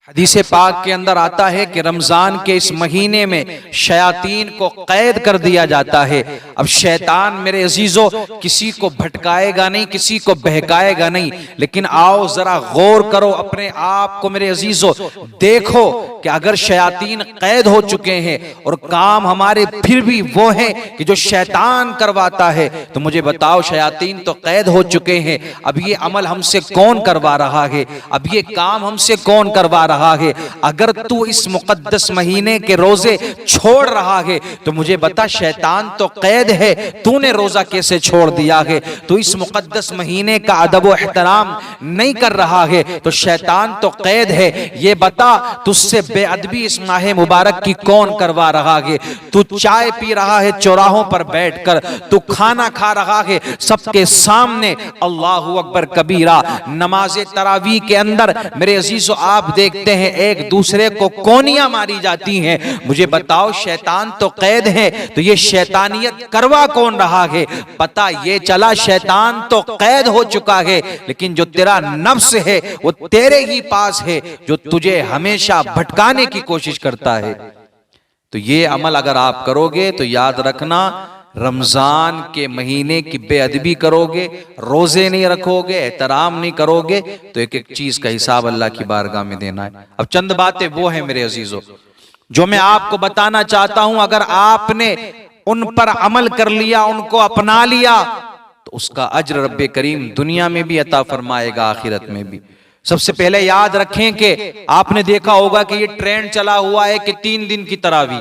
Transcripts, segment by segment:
हदीस पाक के अंदर आता है कि रमजान के इस महीने में शयातीन को कैद कर दिया जाता है। अब शैतान मेरे अजीजों किसी को भटकाएगा नहीं, किसी को बहकाएगा नहीं, लेकिन आओ जरा गौर करो अपने आप को मेरे अजीजों, देखो कि अगर शयातीन कैद हो चुके हैं और काम हमारे फिर भी वो है कि जो शैतान करवाता है, तो मुझे बताओ शयातीन तो कैद हो चुके हैं, अब ये अमल हमसे कौन करवा रहा है, अब ये काम हमसे कौन करवा रहा है। अगर तू इस मुकद्दस महीने के रोजे छोड़ रहा है तो मुझे बता शैतान तो कैद है, तूने रोजा कैसे छोड़ दिया है। तू इस मुकद्दस महीने का अदब व एहतराम नहीं कर रहा है तो शैतान तो कैद है। ये बता तुझसे बेअदबी इस माह मुबारक की कौन करवा रहा है। तू चाय पी रहा है चौराहों पर बैठकर, तू खाना खा रहा है सबके सामने, अल्लाहु अकबर कबीरा। नमाज तरावी के अंदर मेरे अजीजों आप देखते हैं एक दूसरे को कोनियां मारी जाती हैं। मुझे बताओ शैतान तो कैद है, तो ये शैतानियत करवा कौन रहा है। पता ये चला शैतान तो कैद हो चुका है, लेकिन जो तेरा नफ्स है वो तेरे ही पास है, जो तुझे हमेशा भटकाने की कोशिश करता है। तो ये अमल अगर आप करोगे तो याद रखना रमजान के महीने की बेअदबी करोगे, रोजे नहीं रखोगे, एहतराम नहीं करोगे, तो एक एक चीज का हिसाब अल्लाह की बारगाह में देना है। अब चंद बातें वो हैं मेरे अजीजों जो मैं आपको बताना चाहता हूं, अगर आपने उन पर अमल कर लिया, उनको अपना लिया, तो उसका अज्र रब्बे करीम दुनिया में भी अता फरमाएगा, आखिरत में भी। सबसे पहले याद रखें कि आपने देखा होगा कि ये ट्रेंड चला हुआ है कि 3 दिन की तरावी,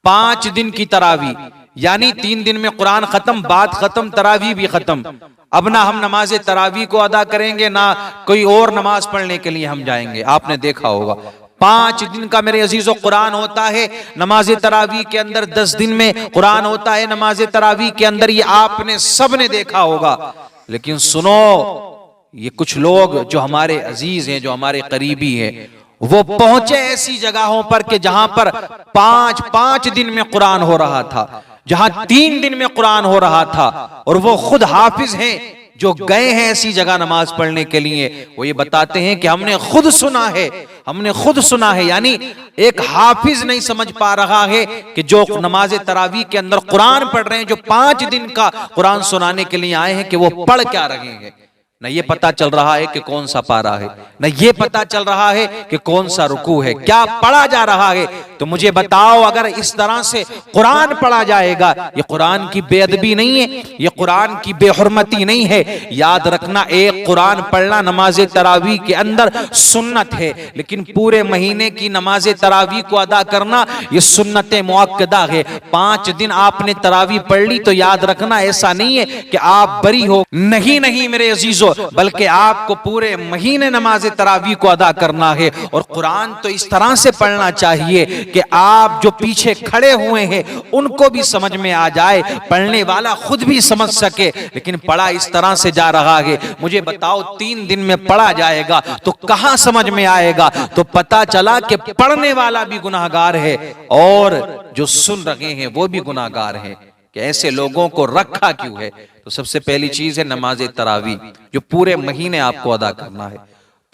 5 दिन की तरावी, यानी 3 दिन में कुरान खत्म, बात खत्म, तरावी भी खत्म। अब ना हम नमाज तरावी को अदा करेंगे ना कोई और नमाज पढ़ने के लिए हम जाएंगे। आपने देखा होगा 5 दिन का मेरे अजीजों कुरान होता है, नमाज तरावी के अंदर 10 दिन में कुरान होता है नमाज तरावी के अंदर, ये आपने सबने देखा होगा। लेकिन सुनो, ये कुछ लोग जो हमारे अजीज हैं, जो हमारे करीबी हैं, वो पहुंचे ऐसी जगहों पर कि जहां पर 5 दिन में कुरान हो रहा था, जहां 3 दिन में कुरान हो रहा था, और वो खुद हाफिज हैं जो गए हैं ऐसी जगह नमाज पढ़ने के लिए। वो ये बताते हैं कि हमने खुद सुना है, हमने खुद सुना है। यानी एक हाफिज नहीं समझ पा रहा है कि जो नमाज तरावी के अंदर कुरान पढ़ रहे हैं, जो 5 दिन का कुरान सुनाने के लिए आए हैं, कि वो पढ़ क्या रहे हैं। न ये पता चल रहा है कि कौन सा पारा है, न ये पता चल रहा है कि कौन सा रुकू है, क्या पढ़ा जा रहा है। तो मुझे बताओ अगर इस तरह से कुरान पढ़ा जाएगा, ये कुरान की बेअदबी नहीं है, ये कुरान की बेहुरमती नहीं है। याद रखना एक कुरान पढ़ना नमाज तरावी के अंदर सुन्नत है, लेकिन पूरे महीने की नमाज तरावी को अदा करना ये सुन्नत मुअक्कदा है। 5 दिन आपने तरावी पढ़ ली तो याद रखना ऐसा नहीं है कि आप बरी हो, नहीं नहीं मेरे अजीजों, बल्कि आपको पूरे महीने नमाज तरावी को अदा करना है। और कुरान तो इस तरह से पढ़ना चाहिए कि आप जो पीछे खड़े हुए हैं उनको भी समझ में आ जाए, पढ़ने वाला खुद भी समझ सके, लेकिन पढ़ा इस तरह से जा रहा है। मुझे बताओ 3 दिन में पढ़ा जाएगा तो कहां समझ में आएगा। तो पता चला कि पढ़ने वाला भी गुनाहगार है और जो सुन रहे हैं वो भी गुनाहगार हैं। कि ऐसे लोगों को रखा क्यों है। तो सबसे पहली चीज है नमाज तरावी, जो पूरे महीने आपको अदा करना है,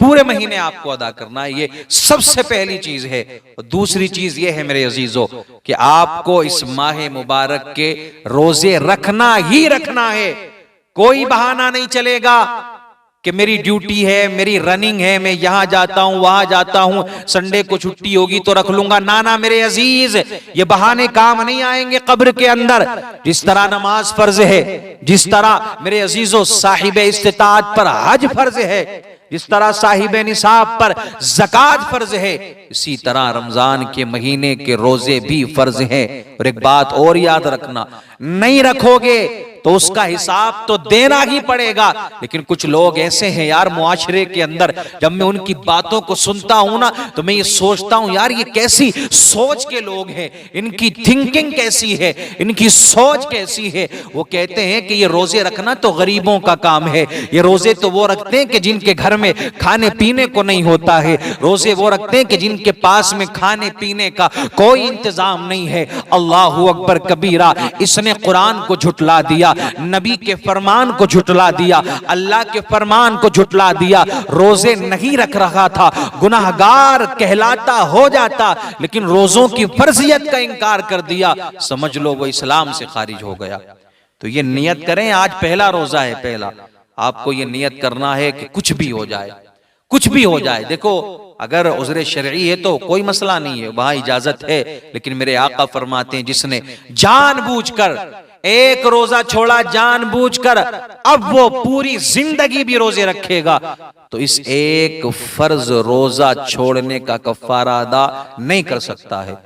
पूरे महीने आपको अदा करना है, ये सबसे पहली चीज है। और दूसरी चीज ये है मेरे अजीजों कि आपको इस माह मुबारक के रोजे रखना ही रखना है। कोई बहाना नहीं चलेगा कि मेरी ड्यूटी है, मेरी रनिंग है, मैं यहां जाता हूं वहां जाता हूं, संडे को छुट्टी होगी तो रख लूंगा। ना ना मेरे अजीज, ये बहाने काम नहीं आएंगे कब्र के अंदर। जिस तरह नमाज फर्ज है, जिस तरह मेरे अजीजों साहिब इस्तिताअत पर हज फर्ज है, जिस तरह साहिब निसाब पर ज़कात फर्ज है, इसी तरह रमजान के महीने के रोजे भी फर्ज हैं। और एक बात और याद रखना, नहीं रखोगे तो उसका हिसाब तो देना ही पड़ेगा। लेकिन कुछ लोग ऐसे हैं यार मुआशरे के अंदर, जब मैं उनकी बातों को सुनता हूं ना तो मैं ये सोचता हूं यार ये कैसी सोच के लोग हैं, इनकी थिंकिंग कैसी है, इनकी सोच कैसी है। वो कहते हैं कि ये रोजे रखना तो गरीबों का काम है, ये रोजे तो वो रखते हैं कि जिनके घर में खाने पीने को नहीं होता है, रोजे वो रखते हैं कि जिनके पास में खाने पीने का कोई इंतजाम नहीं है। अल्लाहु अकबर कबीरा, इसने कुरान को झुटला दिया, नबी के फरमान को झुटला दिया, अल्लाह के फरमान को झुटला दिया, रोजे नहीं रख रहा था, गुनाहगार कहलाता हो जाता, लेकिन रोजों की फर्जियत का इनकार कर दिया, समझ लो वो इस्लाम से खारिज हो गया। तो ये नियत करें, आज पहला रोजा है, पहला आपको ये नियत करना है कि कुछ भी हो जाए, कुछ भी हो जाए। देखो अगर उज़्र शरई है तो कोई मसला नहीं है, वहां इजाजत है, लेकिन मेरे आका फरमाते हैं जिसने जानबूझकर एक रोजा छोड़ा, जानबूझकर, अब वो पूरी जिंदगी भी रोजे रखेगा तो इस एक फर्ज रोजा छोड़ने का कफारा अदा नहीं कर सकता है।